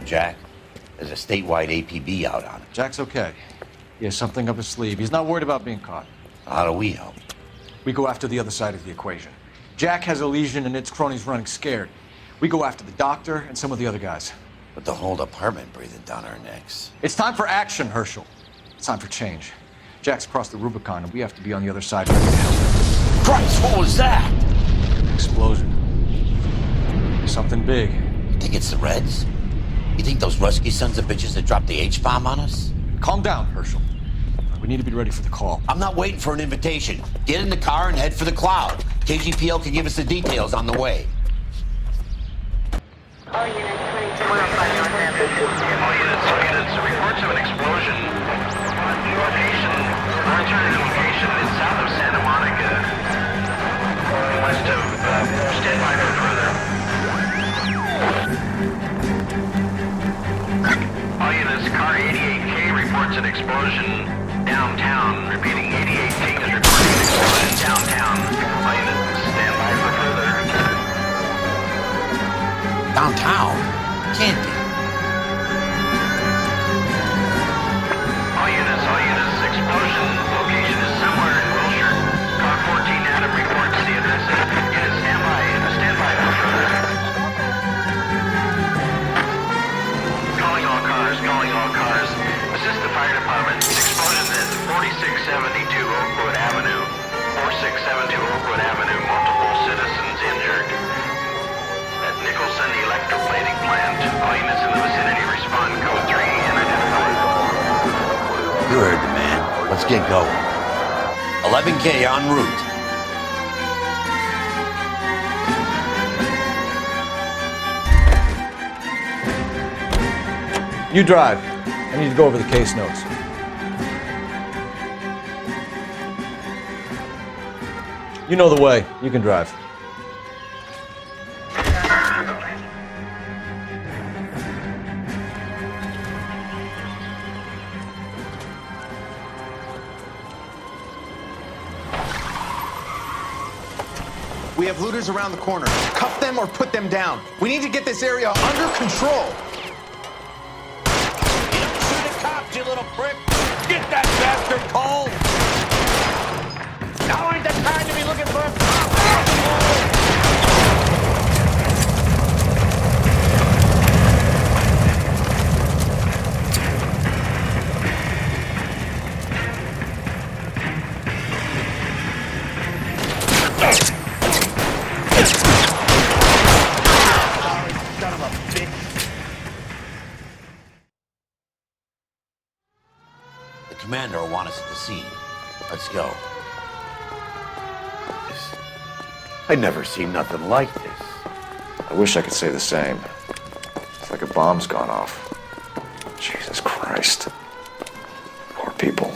Jack. There's a statewide APB out on him. Jack's okay. He has something up his sleeve. He's not worried about being caught. How do we help? We go after the other side of the equation. Jack has a legion and its cronies running scared. We go after the doctor and some of the other guys. But the whole department breathing down our necks. It's time for action, Herschel. It's time for change. Jack's crossed the Rubicon and we have to be on the other side ready to help him. Christ, what was that? Explosion. Something big. You think it's the Reds? You think those Rusky sons of bitches that dropped the H-bomb on us? Calm down, Herschel. We need to be ready for the call. I'm not waiting for an invitation. Get in the car and head for the cloud. KGPL can give us the details on the way. All units, reports of an explosion. Location, alternative location is south of Santa Monica. West of, stand by for further. All units, car 88K reports an explosion downtown. Repeating, 88K is reporting an explosion downtown. All units, stand by for further. Downtown? Can't be. All units, explosion location is somewhere in Wilshire. Car 14 Adam reports the address. Units, stand by for further. Calling all cars. Assist the fire department. Explosion at 4672 Oakwood Avenue. 4672 Oakwood Avenue. Multiple citizens injured. At Nicholson Electroplating plant. All units in the vicinity respond code 3 and identify. You heard the man. Let's get going. 11K en route. You drive. I need to go over the case notes. You know the way. You can drive. We have looters around the corner. Cuff them or put them down. We need to get this area under control. You don't shoot at cops, you little prick! Get that bastard cold! Now ain't the time to be looking for a cop! Commander will want us at the scene. Let's go. I've never seen nothing like this. I wish I could say the same. It's like a bomb's gone off. Jesus Christ. Poor people.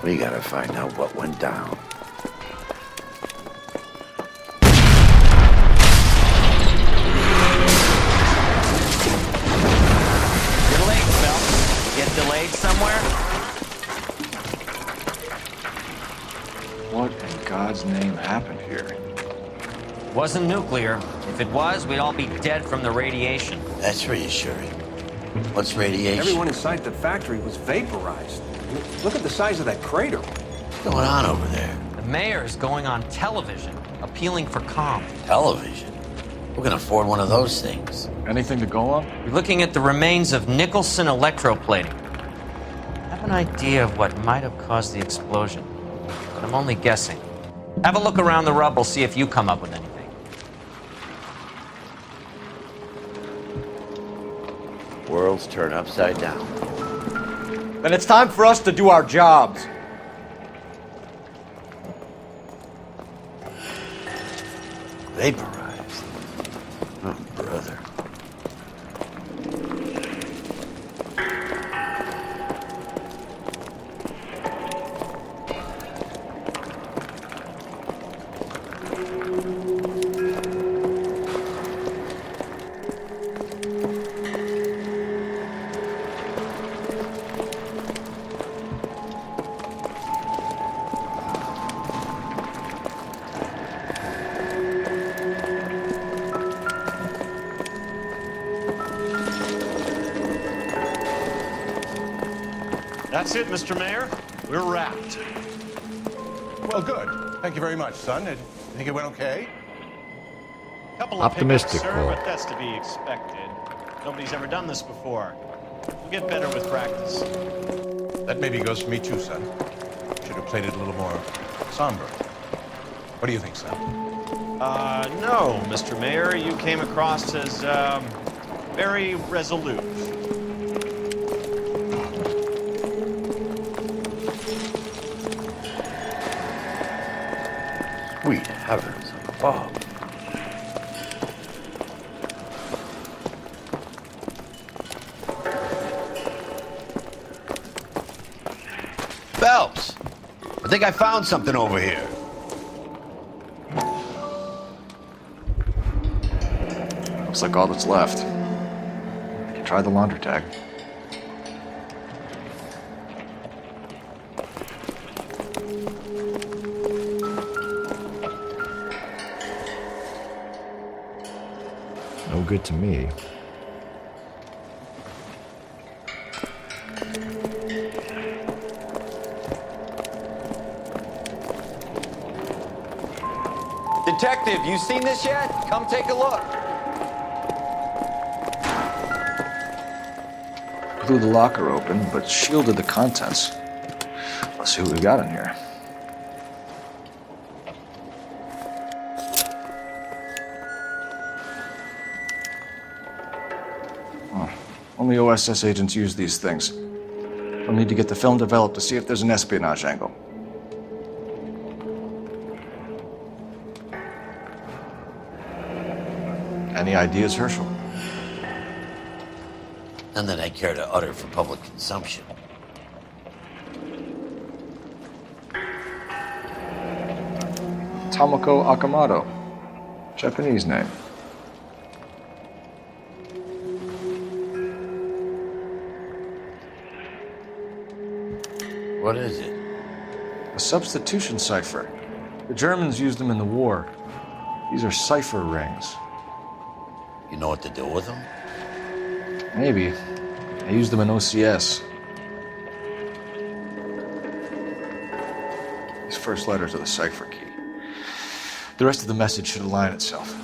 We gotta find out what went down. You're late, Phelps. Get delayed somewhere? What in God's name happened here? Wasn't nuclear. If it was, we'd all be dead from the radiation. That's reassuring. What's radiation? Everyone inside the factory was vaporized. Look at the size of that crater. What's going on over there? The mayor's going on television, appealing for calm. Television? Who can afford one of those things? Anything to go on? We're looking at the remains of Nicholson Electroplating. I have an idea of what might have caused the explosion, but I'm only guessing. Have a look around the rubble, see if you come up with anything. Worlds turn upside down. Then it's time for us to do our jobs. Vaporized. Oh, brother. That's it, Mr. Mayor. We're wrapped. Well, good. Thank you very much, son. I think it went okay. Couple of Optimistic, hiccups, sir, Paul. but that's to be expected. Nobody's ever done this before. We'll get better with practice. That maybe goes for me too, son. Should have played it a little more somber. What do you think, son? No, Mr. Mayor. You came across as, very resolute. Sweet heavens above. Phelps, I think I found something over here. Looks like all that's left. You can try the laundry tag. No good to me. Detective, you seen this yet? Come take a look. Blew the locker open, but shielded the contents. Let's see what we got in here. Only OSS agents use these things. We'll need to get the film developed to see if there's an espionage angle. Any ideas, Herschel? None that I care to utter for public consumption. Tomoko Akamoto. Japanese name. What is it? A substitution cipher. The Germans used them in the war. These are cipher rings. You know what to do with them? Maybe. I used them in OCS. These first letters are the cipher key. The rest of the message should align itself.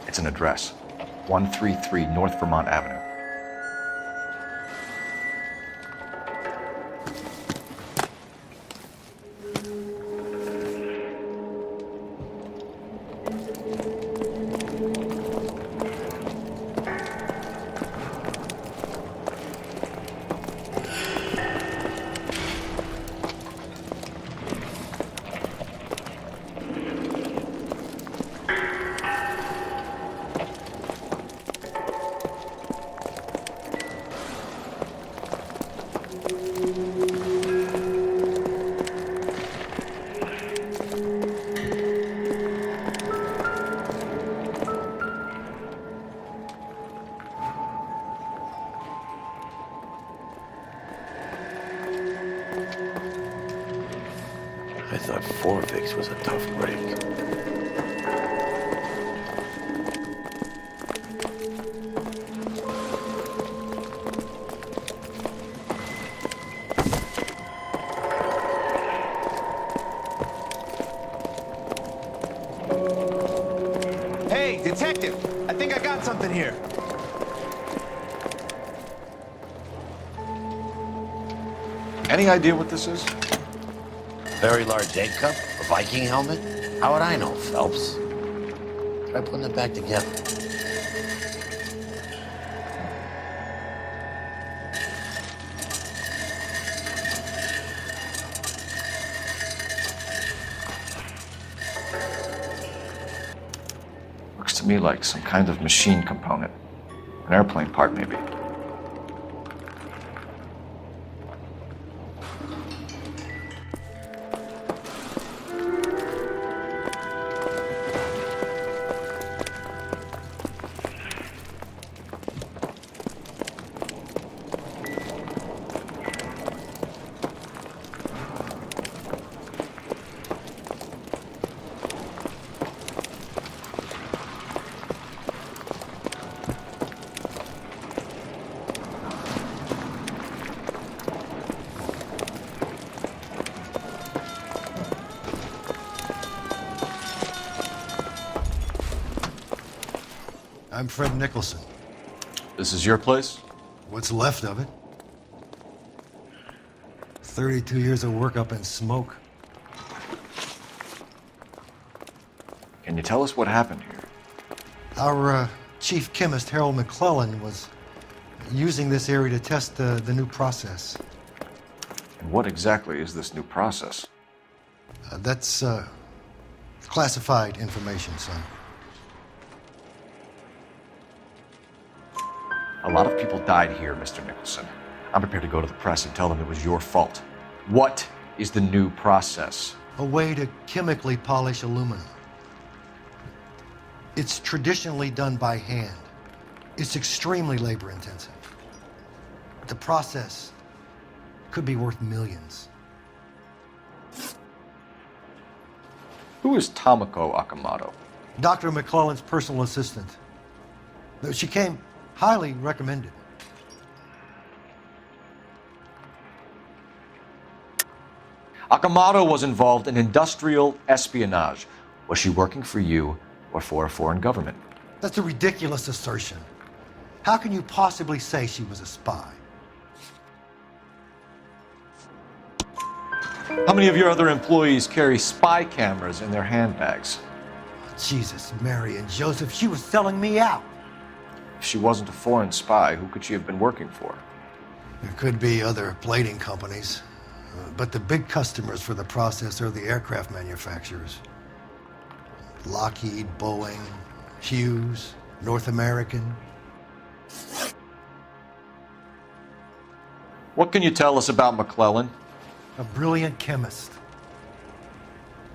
It's an address. 133 North Vermont Avenue. That 4 fix was a tough break. Hey, detective! I think I got something here. Any idea what this is? Very large egg cup? A Viking helmet? How would I know, Phelps? Try putting it back together. Looks to me like some kind of machine component. An airplane part, maybe. I'm Fred Nicholson. This is your place? What's left of it? 32 years of work up in smoke. Can you tell us what happened here? Our chief chemist, Harold McClellan, was using this area to test the new process. And what exactly is this new process? That's classified information, son. A lot of people died here, Mr. Nicholson. I'm prepared to go to the press and tell them it was your fault. What is the new process? A way to chemically polish aluminum. It's traditionally done by hand. It's extremely labor intensive. The process could be worth millions. Who is Tomoko Akamoto? Dr. McClellan's personal assistant. She came highly recommended. Akamoto was involved in industrial espionage. Was she working for you or for a foreign government? That's a ridiculous assertion. How can you possibly say she was a spy? How many of your other employees carry spy cameras in their handbags? Jesus, Mary and Joseph, she was selling me out. If she wasn't a foreign spy, who could she have been working for? There could be other plating companies, but the big customers for the process are the aircraft manufacturers. Lockheed, Boeing, Hughes, North American. What can you tell us about McClellan? A brilliant chemist.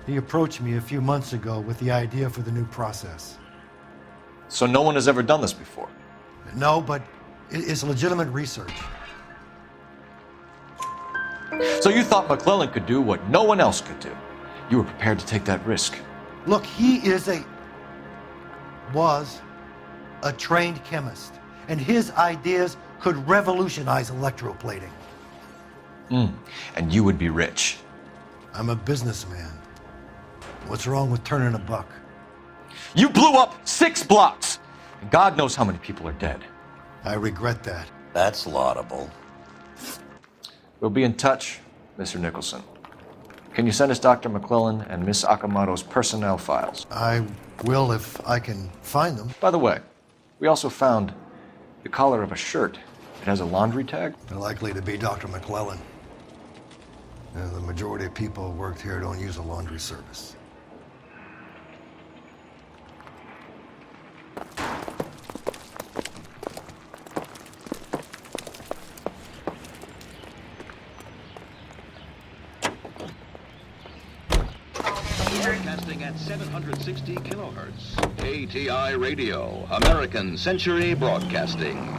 He approached me a few months ago with the idea for the new process. So no one has ever done this before? No, but it's legitimate research. So you thought McClellan could do what no one else could do. You were prepared to take that risk. Look, he was a trained chemist, and his ideas could revolutionize electroplating. And you would be rich. I'm a businessman. What's wrong with turning a buck? You blew up 6 blocks, and God knows how many people are dead. I regret that. That's laudable. We'll be in touch, Mr. Nicholson. Can you send us Dr. McClellan and Miss Akamoto's personnel files? I will if I can find them. By the way, we also found the collar of a shirt. It has a laundry tag. They're likely to be Dr. McClellan. The majority of people who worked here don't use a laundry service. Broadcasting at 760 kilohertz. KTI Radio, American Century Broadcasting.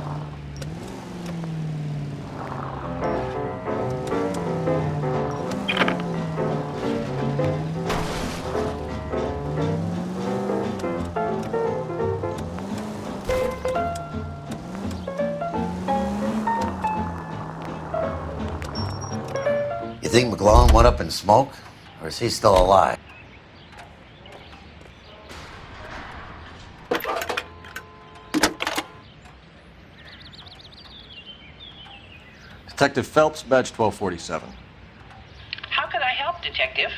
think McClellan went up in smoke? Or is he still alive? Detective Phelps, badge 1247. How can I help, Detective?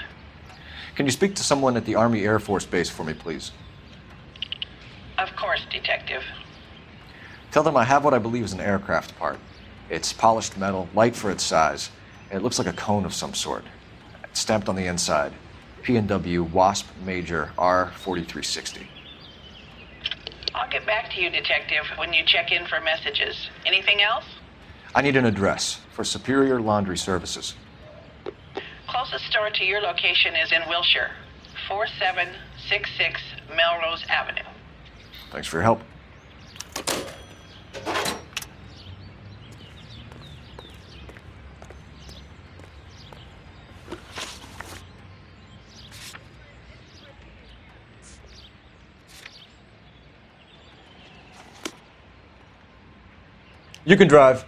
Can you speak to someone at the Army Air Force Base for me, please? Of course, Detective. Tell them I have what I believe is an aircraft part. It's polished metal, light for its size, and it looks like a cone of some sort. It's stamped on the inside. P&W Wasp Major R4360. I'll get back to you, Detective, when you check in for messages. Anything else? I need an address for Superior Laundry Services. Closest store to your location is in Wilshire, 4766 Melrose Avenue. Thanks for your help. You can drive.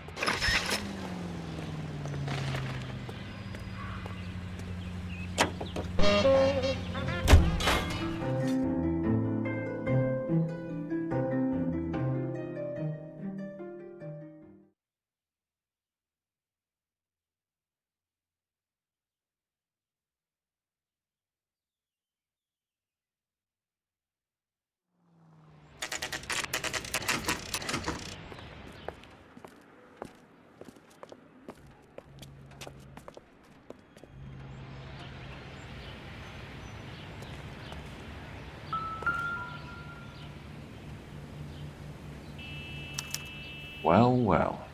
Well, well.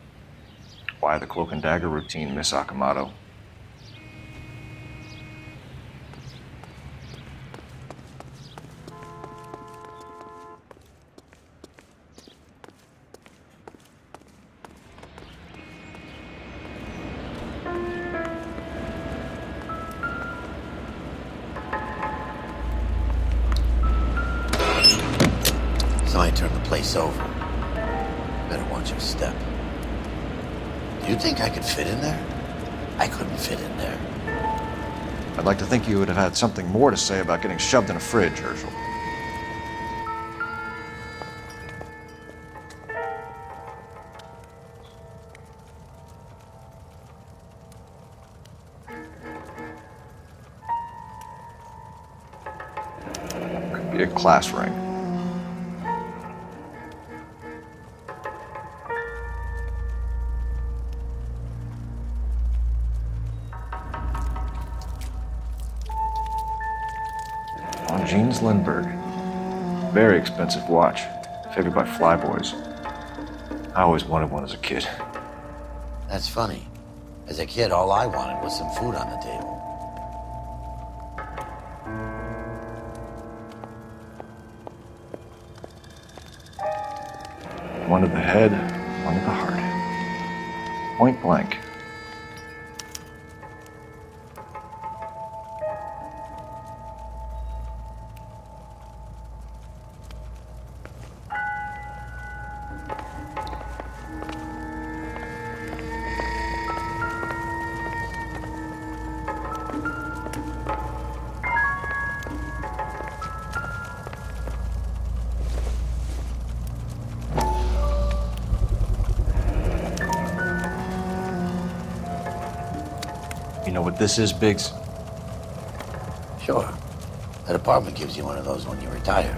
Why the cloak and dagger routine, Miss Akamoto? Somebody turned the place over. Better watch your step. Do you think I could fit in there? I couldn't fit in there. I'd like to think you would have had something more to say about getting shoved in a fridge, Herschel. Could be a class ring. Jeans Lindbergh. Very expensive watch. Favored by flyboys. I always wanted one as a kid. That's funny. As a kid, all I wanted was some food on the table. One to the head, one to the heart. Point blank. You know what this is, Biggs? Sure. That apartment gives you one of those when you retire.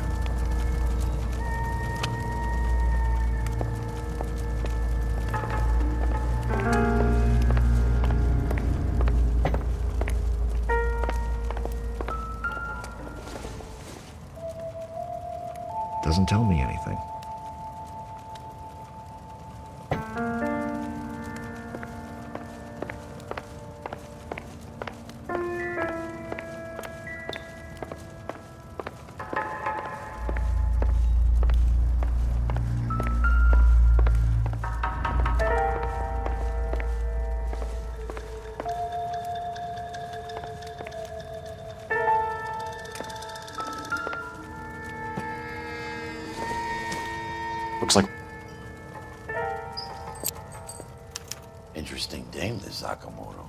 Doesn't tell me anything. Looks like... Interesting dame, this Sakamoto.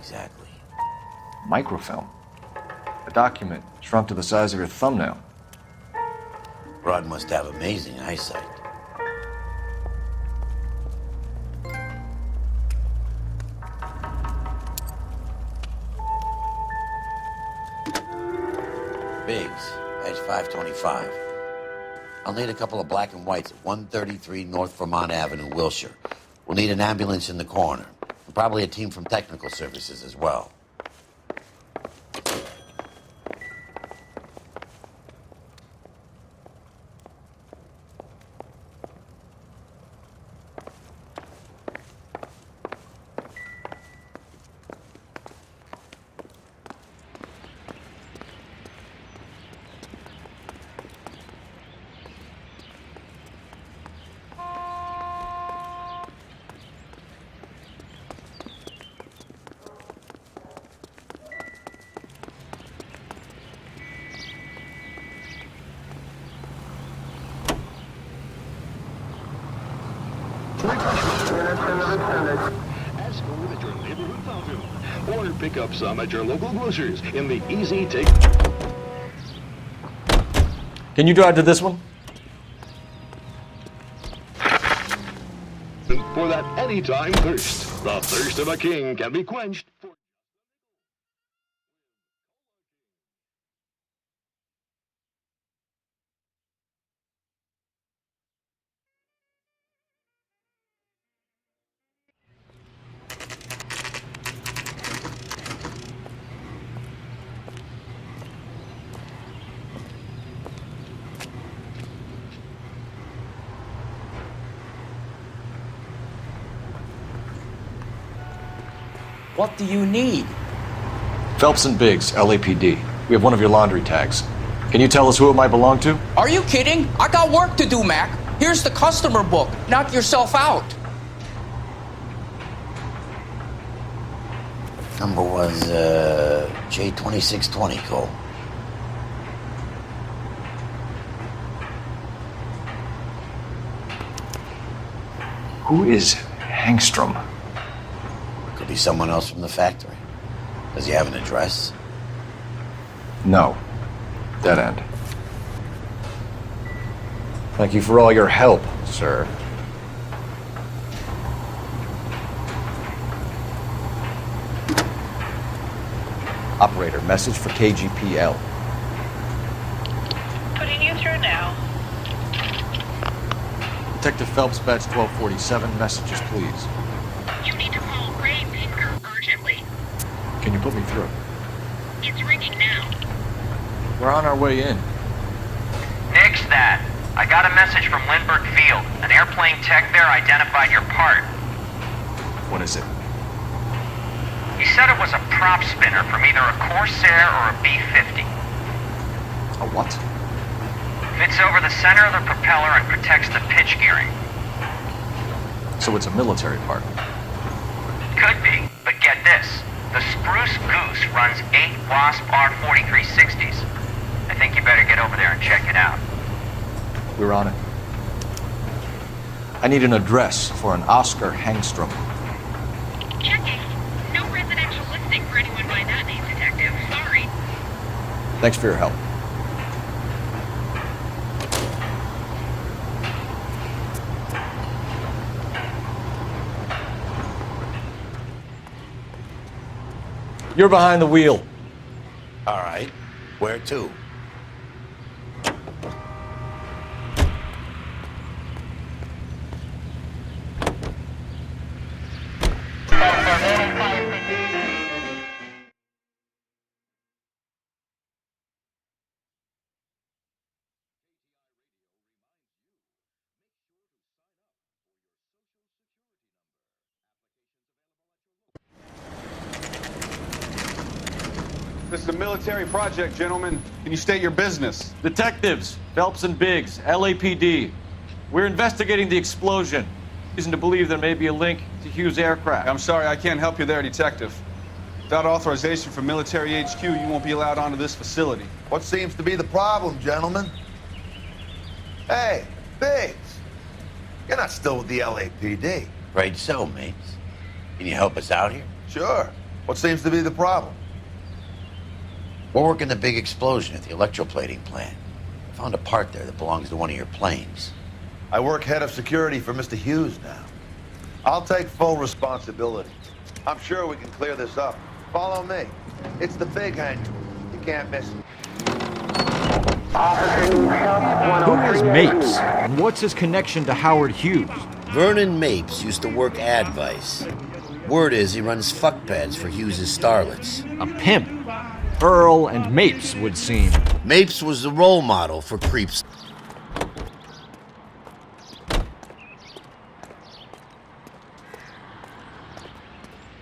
exactly? Microfilm. A document shrunk to the size of your thumbnail. Rod must have amazing eyesight. Biggs, edge 525. I'll need a couple of black and whites at 133 North Vermont Avenue, Wilshire. We'll need an ambulance in the corner. And probably a team from technical services as well. Ask for it at your neighborhood fountain. Or pick up some at your local grocers in the easy take. Can you drive to this one? For that anytime thirst. The thirst of a king can be quenched. What do you need? Phelps and Biggs, LAPD. We have one of your laundry tags. Can you tell us who it might belong to? Are you kidding? I got work to do, Mac. Here's the customer book. Knock yourself out. Number was, J2620, Cole. Who is Hangstrom? Could be someone else from the factory. Does he have an address? No. Dead end. Thank you for all your help, sir. Operator, message for KGPL. Putting you through now. Detective Phelps, badge 1247, messages please. You need to call Ray Pinker urgently. Can you put me through? It's ringing now. We're on our way in. Nix that. I got a message from Lindbergh Field. An airplane tech there identified your part. What is it? He said it was a prop spinner from either a Corsair or a B-50. A what? Fits over the center of the propeller and protects the pitch gearing. So it's a military part. Could be, but get this. The Spruce Goose runs 8 Wasp R4360s. I think you better get over there and check it out. We're on it. I need an address for an Oscar Hangstrom. Checking. No residential listing for anyone by that name, Detective. Sorry. Thanks for your help. You're behind the wheel. All right. Where to? This is a military project, gentlemen. Can you state your business? Detectives, Phelps and Biggs, LAPD. We're investigating the explosion. Reason to believe there may be a link to Hughes' aircraft. I'm sorry, I can't help you there, Detective. Without authorization from military HQ, you won't be allowed onto this facility. What seems to be the problem, gentlemen? Hey, Biggs. You're not still with the LAPD. Right so, mates. Can you help us out here? Sure. What seems to be the problem? We're working the big explosion at the electroplating plant. I found a part there that belongs to one of your planes. I work head of security for Mr. Hughes now. I'll take full responsibility. I'm sure we can clear this up. Follow me. It's the big hangar. You can't miss it. Who is Mapes? And what's his connection to Howard Hughes? Vernon Mapes used to work Advice. Word is he runs fuck pads for Hughes' starlets. A pimp. Earl and Mapes would seem. Mapes was the role model for creeps.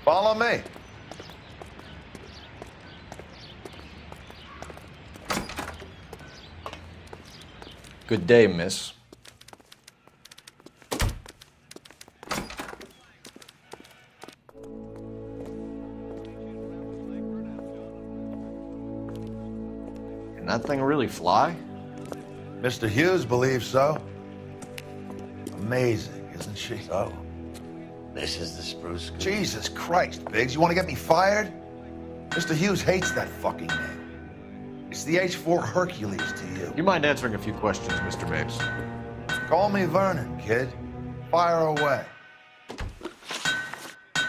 Follow me. Good day, miss. Can that thing really fly? Mr. Hughes believes so. Amazing, isn't she? So, this is the spruce goose. Jesus Christ, Biggs, you want to get me fired? Mr. Hughes hates that fucking name. It's the H4 Hercules to you. You mind answering a few questions, Mr. Mapes? Call me Vernon, kid. Fire away. Do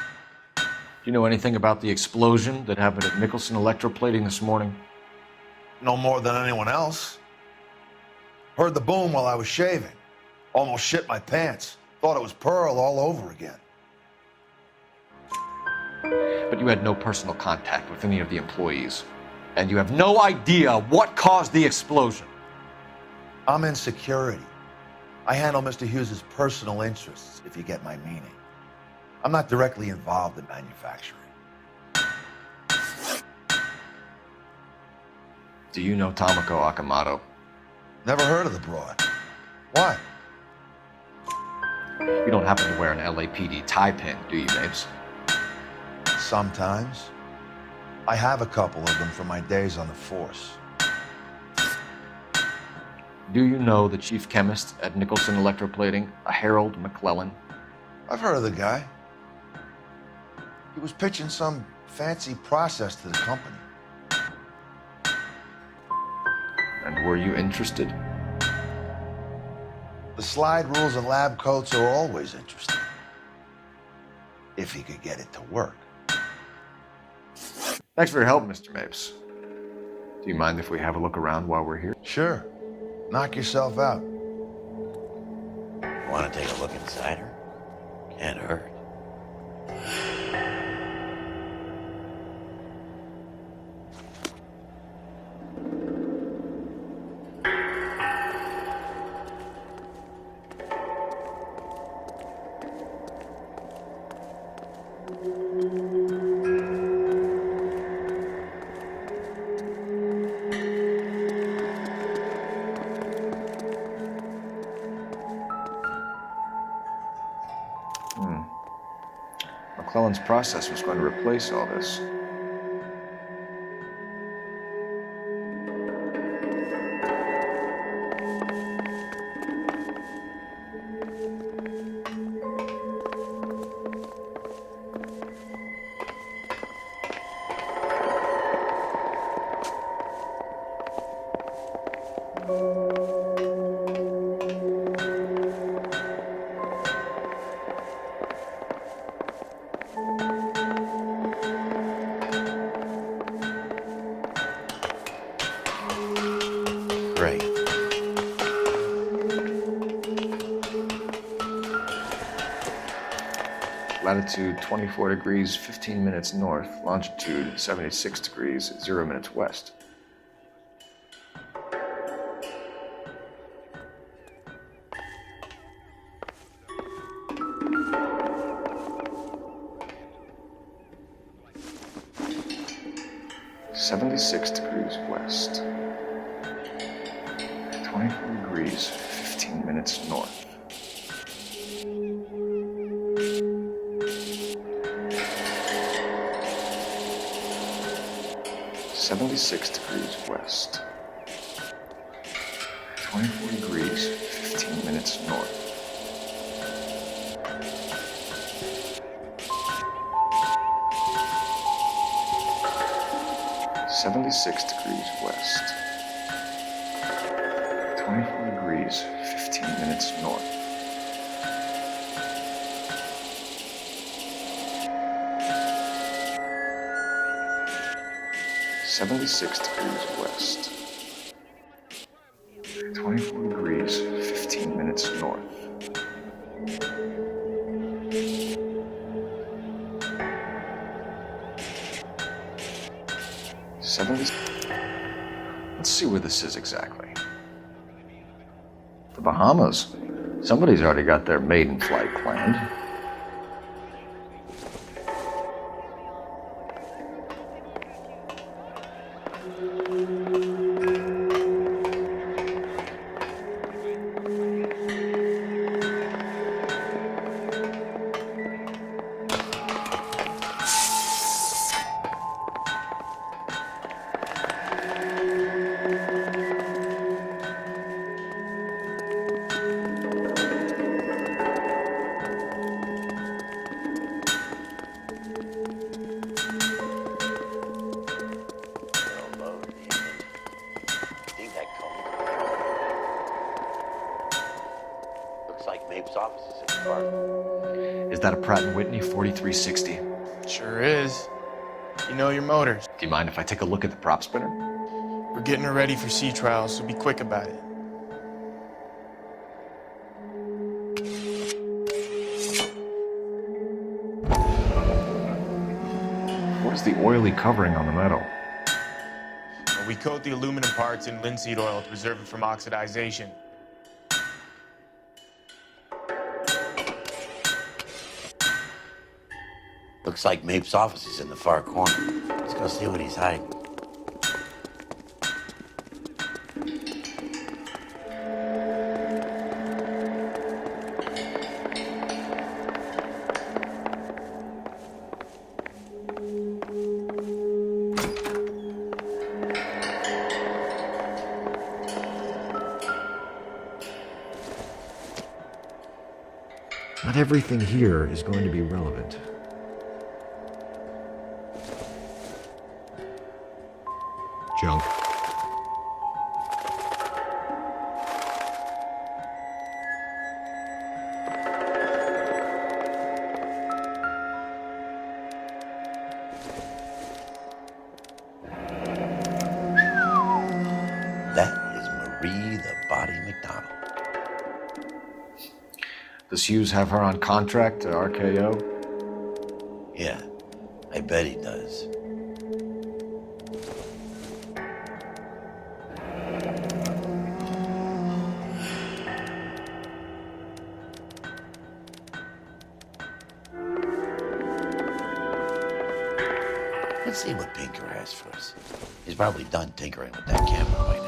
you know anything about the explosion that happened at Nicholson Electroplating this morning? No more than anyone else. Heard the boom while I was shaving. Almost shit my pants. Thought it was Pearl all over again. But you had no personal contact with any of the employees. And you have no idea what caused the explosion. I'm in security. I handle Mr. Hughes' personal interests, if you get my meaning. I'm not directly involved in manufacturing. Do you know Tomoko Akamoto? Never heard of the broad. Why? You don't happen to wear an LAPD tie pin, do you, Mapes? Sometimes. I have a couple of them from my days on the force. Do you know the chief chemist at Nicholson Electroplating, a Harold McClellan? I've heard of the guy. He was pitching some fancy process to the company. And were you interested? The slide rules and lab coats are always interesting. If he could get it to work. Thanks for your help, Mr. Mapes. Do you mind if we have a look around while we're here? Sure. Knock yourself out. Want to take a look inside her? Can't hurt. McClellan's process was going to replace all this. Great. Latitude 24 degrees, 15 minutes north. Longitude 76 degrees, 0 minutes west. West. 24 degrees, 15 minutes north. West. 24 degrees, 15 minutes north. 76 degrees west. 24 degrees, 15 minutes north. "76 degrees west. 24 degrees, 15 minutes north." Let's see where this is exactly. The Bahamas. Somebody's already got their maiden flight planned. Is that a Pratt & Whitney 4360? Sure is. You know your motors. Do you mind if I take a look at the prop spinner? We're getting her ready for sea trials, so be quick about it. What is the oily covering on the metal? We coat the aluminum parts in linseed oil to preserve it from oxidization. Looks like Mapes' office is in the far corner. Let's go see what he's hiding. Not everything here is going to be relevant. Junk. That is Marie the Body McDonald. Does Hughes have her on contract to RKO? Yeah, I bet he does. Let's see what Pinker has for us. He's probably done tinkering with that camera by now.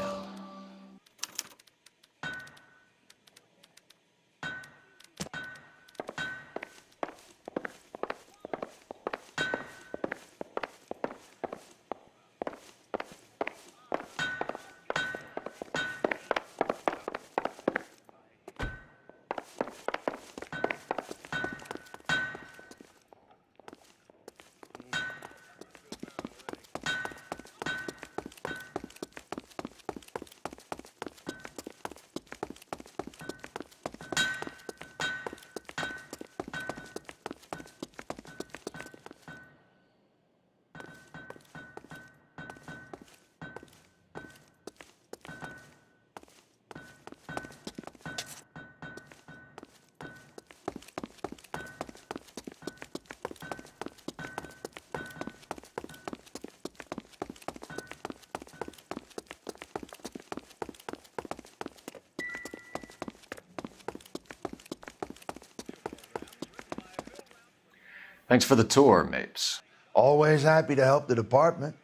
Thanks for the tour, Mapes. Always happy to help the department.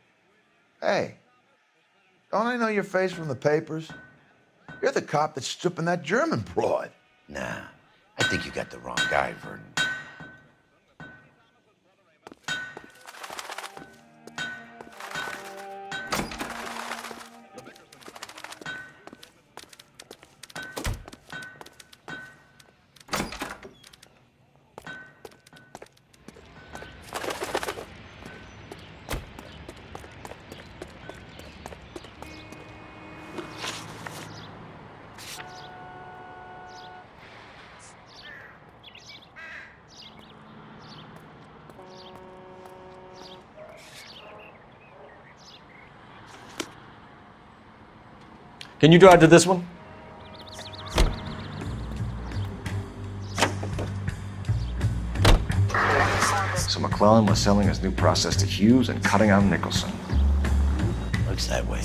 Hey, don't I know your face from the papers? You're the cop that's stripping that German broad. Nah, I think you got the wrong guy, Vernon. Can you drive to this one? So McClellan was selling his new process to Hughes and cutting out Nicholson. Looks that way.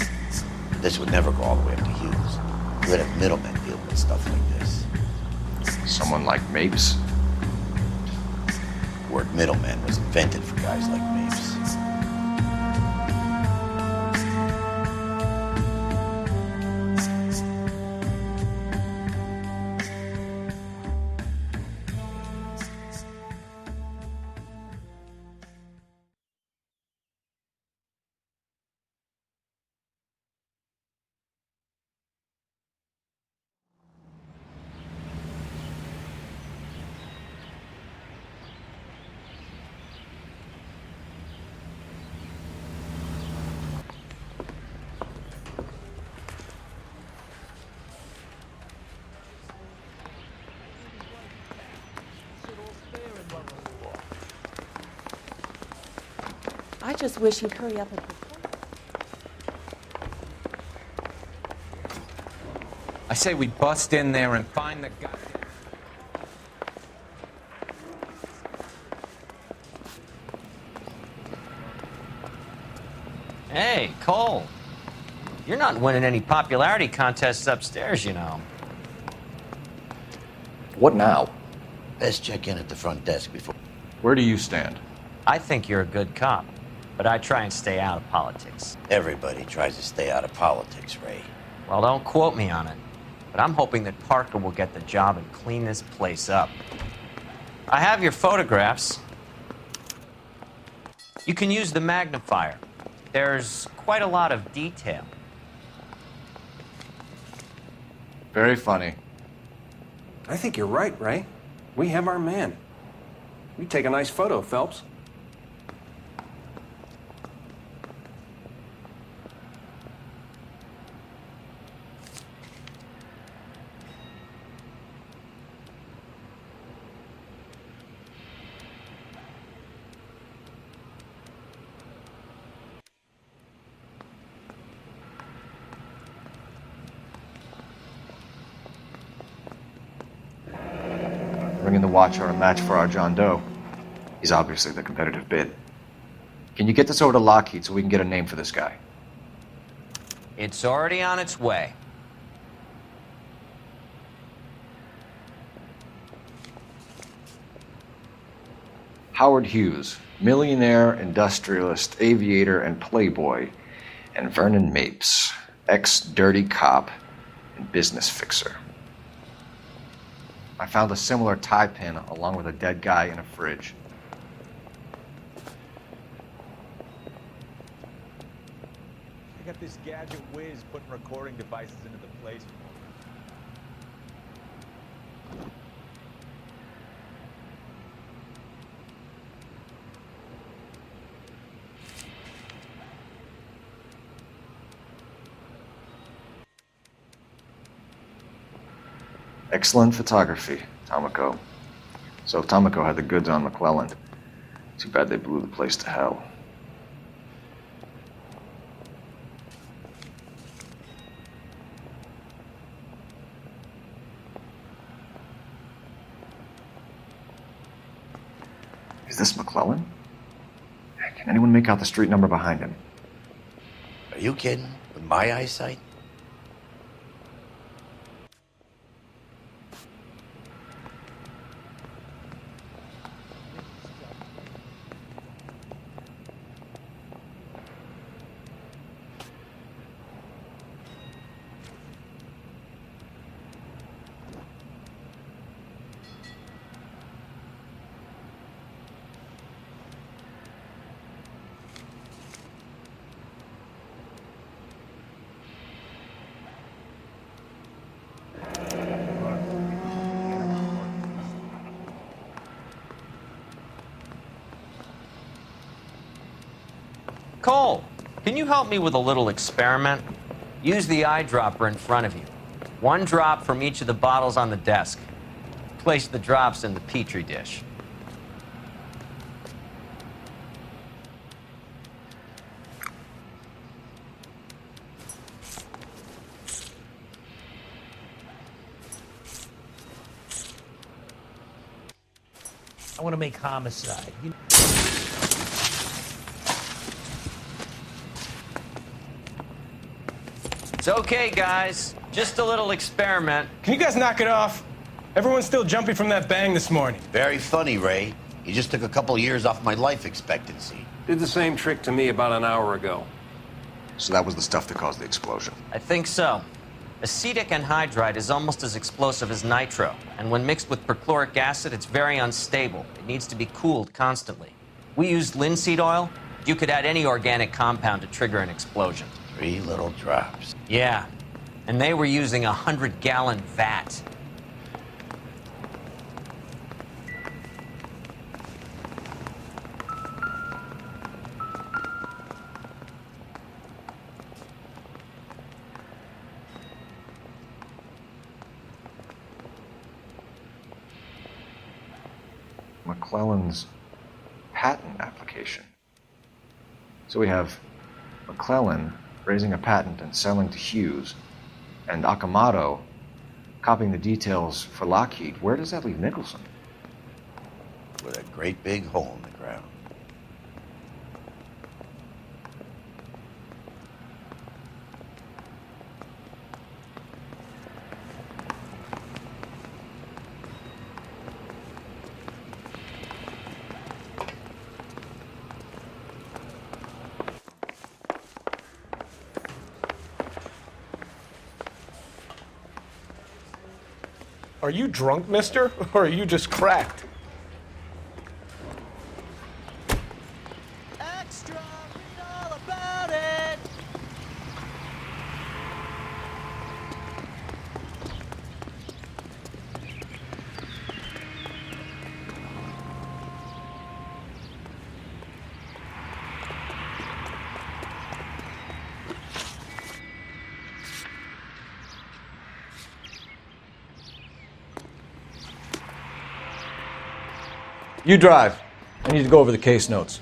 This would never go all the way up to Hughes. You would have middlemen dealing with stuff like this. Someone like Mapes? The word middleman was invented for guys like Mapes. I just wish you'd hurry up and report. I say we bust in there and find the guy. Hey, Cole. You're not winning any popularity contests upstairs, you know. What now? Best check in at the front desk before... Where do you stand? I think you're a good cop, but I try and stay out of politics. Everybody tries to stay out of politics, Ray. Well, don't quote me on it, but I'm hoping that Parker will get the job and clean this place up. I have your photographs. You can use the magnifier. There's quite a lot of detail. Very funny. I think you're right, Ray. We have our man. You take a nice photo, Phelps. Bringing the Watcher a match for our John Doe. He's obviously the competitive bid. Can you get this over to Lockheed so we can get a name for this guy? It's already on its way. Howard Hughes, millionaire, industrialist, aviator, and playboy, and Vernon Mapes, ex-dirty cop and business fixer. I found a similar tie pin along with a dead guy in a fridge. I got this gadget whiz putting recording devices into the place. Excellent photography, Tomoko. So Tomoko had the goods on McClellan. Too bad they blew the place to hell. Is this McClellan? Can anyone make out the street number behind him? Are you kidding? With my eyesight? Cole, can you help me with a little experiment? Use the eyedropper in front of you. One drop from each of the bottles on the desk. Place the drops in the petri dish. I want to make homicide. It's okay, guys. Just a little experiment. Can you guys knock it off? Everyone's still jumping from that bang this morning. Very funny, Ray. You just took a couple of years off my life expectancy. Did the same trick to me about an hour ago. So that was the stuff that caused the explosion. I think so. Acetic anhydride is almost as explosive as nitro, and when mixed with perchloric acid, it's very unstable. It needs to be cooled constantly. We used linseed oil. You could add any organic compound to trigger an explosion. 3 little drops. Yeah, and they were using a 100-gallon vat. McClellan's patent application. So we have McClellan raising a patent and selling to Hughes, and Akamoto copying the details for Lockheed. Where does that leave Nicholson? With a great big hole in the ground. Are you drunk, mister? Or are you just cracked? Extra! Read all about it! You drive. I need to go over the case notes.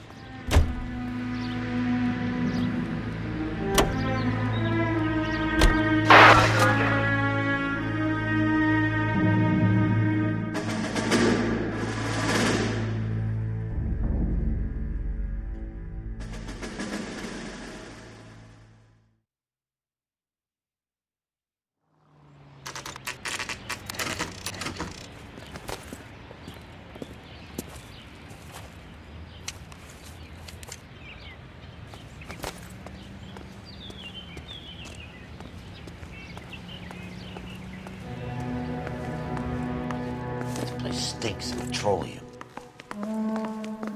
Stinks of petroleum.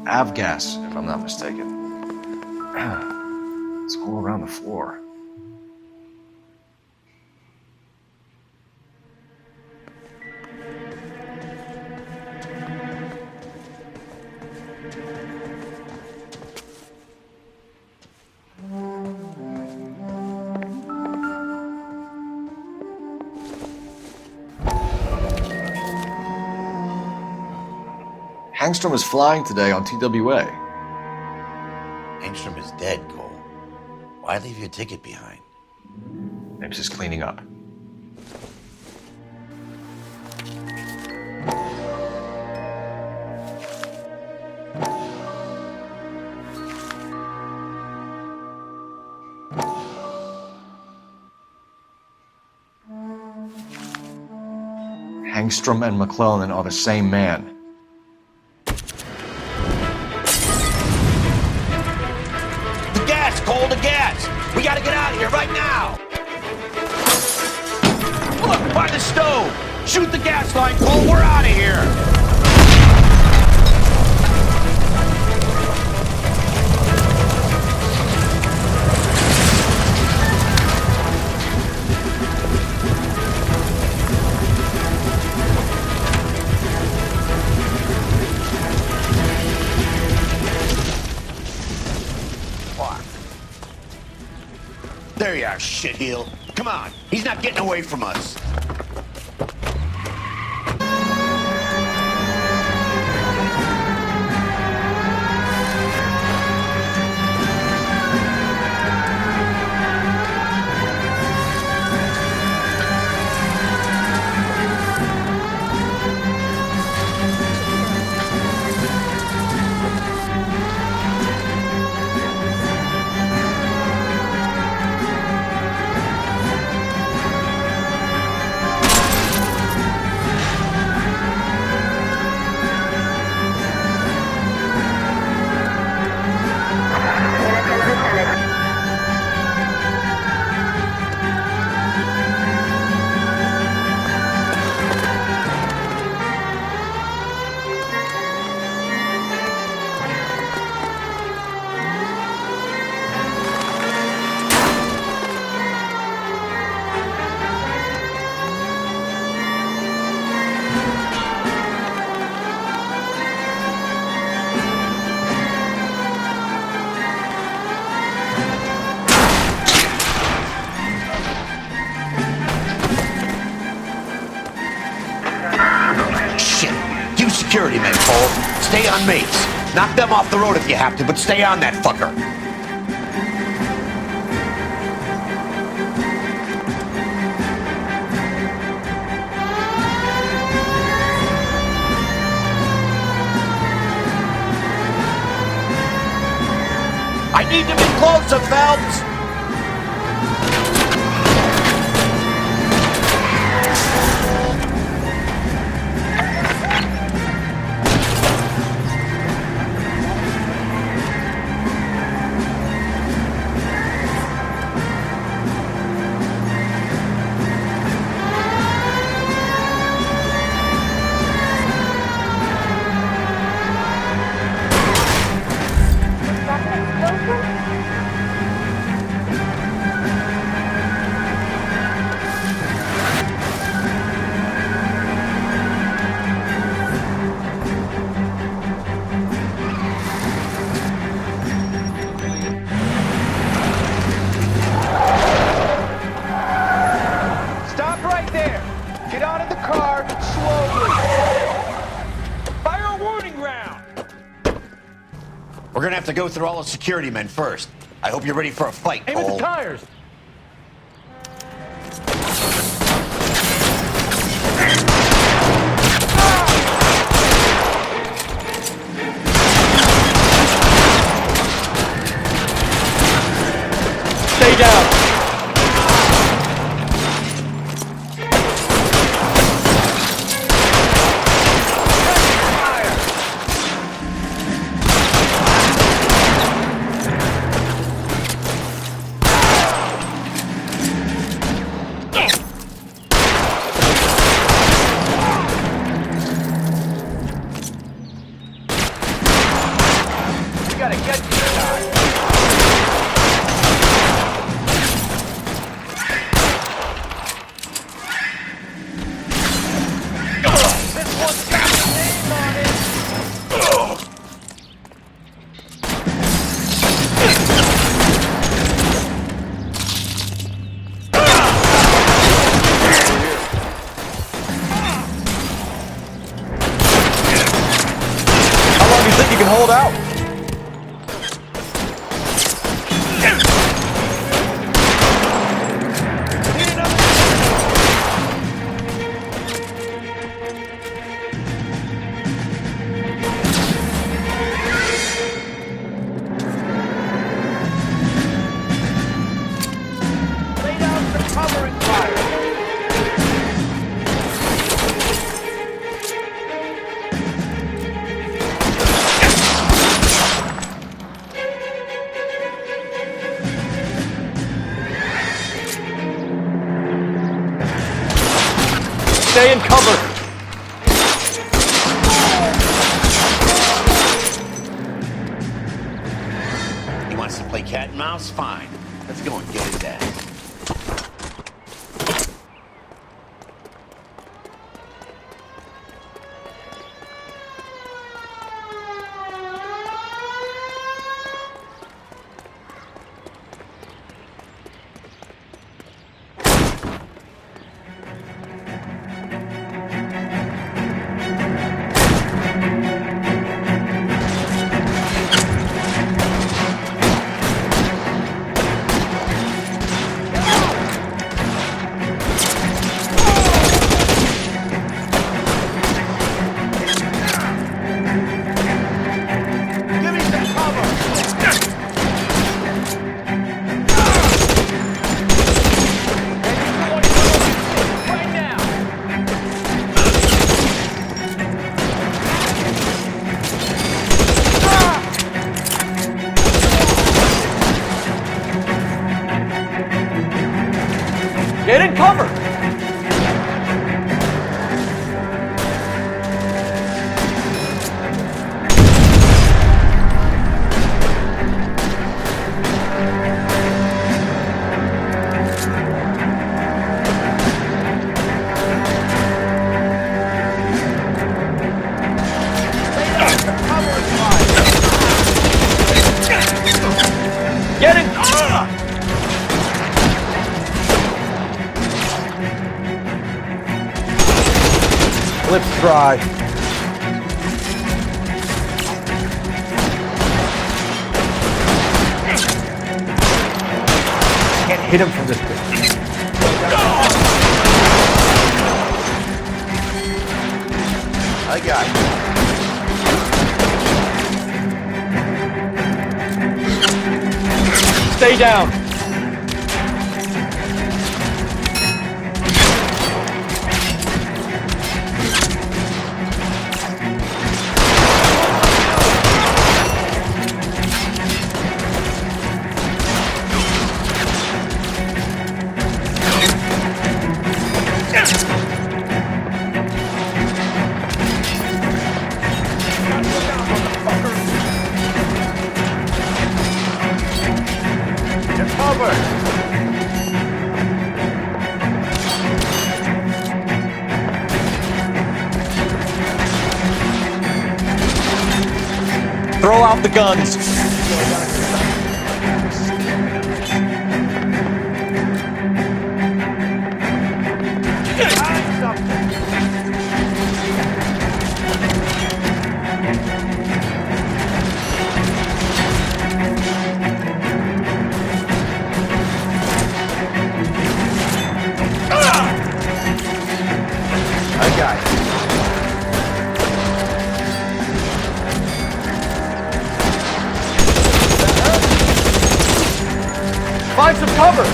Avgas, if I'm not mistaken. It's all around the floor. Angstrom is flying today on TWA. Angstrom is dead, Cole. Why leave your ticket behind? Mapes is cleaning up. Angstrom and McClellan are the same man. Cole, the gas! We gotta get out of here right now! Look, by the stove! Shoot the gas line, Cole, we're out of here! There you are, shitheel. Come on, he's not getting away from us. Cole. Stay on Mapes. Knock them off the road if you have to, but stay on that fucker. I need to be closer, Phelps! We're gonna have to go through all the security men first. I hope you're ready for a fight, Cole. Aim at the tires! Stay down! Hold out. Lay down some cover and fire. Stay in cover! He wants to play cat and mouse? Fine. Let's go and get his ass. Get in cover! Get in cover! Lips dry. can't hit him from this distance. I got you. Stay down. Throw out the guns. I got you. Find some cover!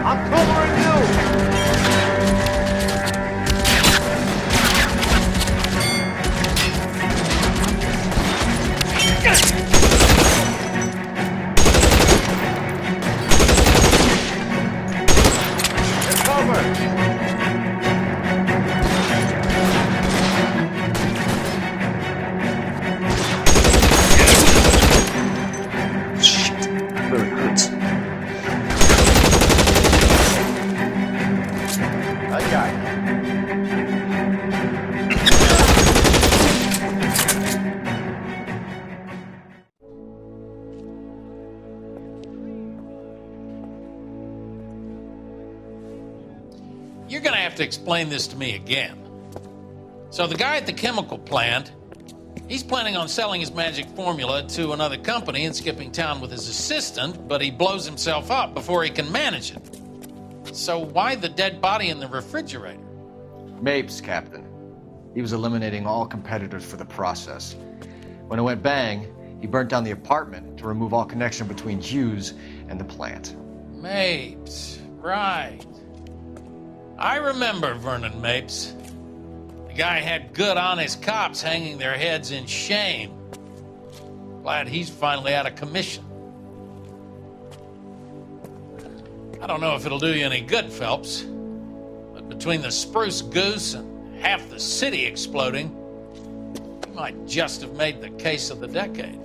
I'm covering you! Get cover! You're gonna have to explain this to me again. So the guy at the chemical plant, he's planning on selling his magic formula to another company and skipping town with his assistant, but he blows himself up before he can manage it. So why the dead body in the refrigerator? Mapes, Captain. He was eliminating all competitors for the process. When it went bang, he burnt down the apartment to remove all connection between Hughes and the plant. Mapes, right. I remember Vernon Mapes. The guy had good, honest cops hanging their heads in shame. Glad he's finally out of commission. I don't know if it'll do you any good, Phelps, but between the spruce goose and half the city exploding, you might just have made the case of the decade.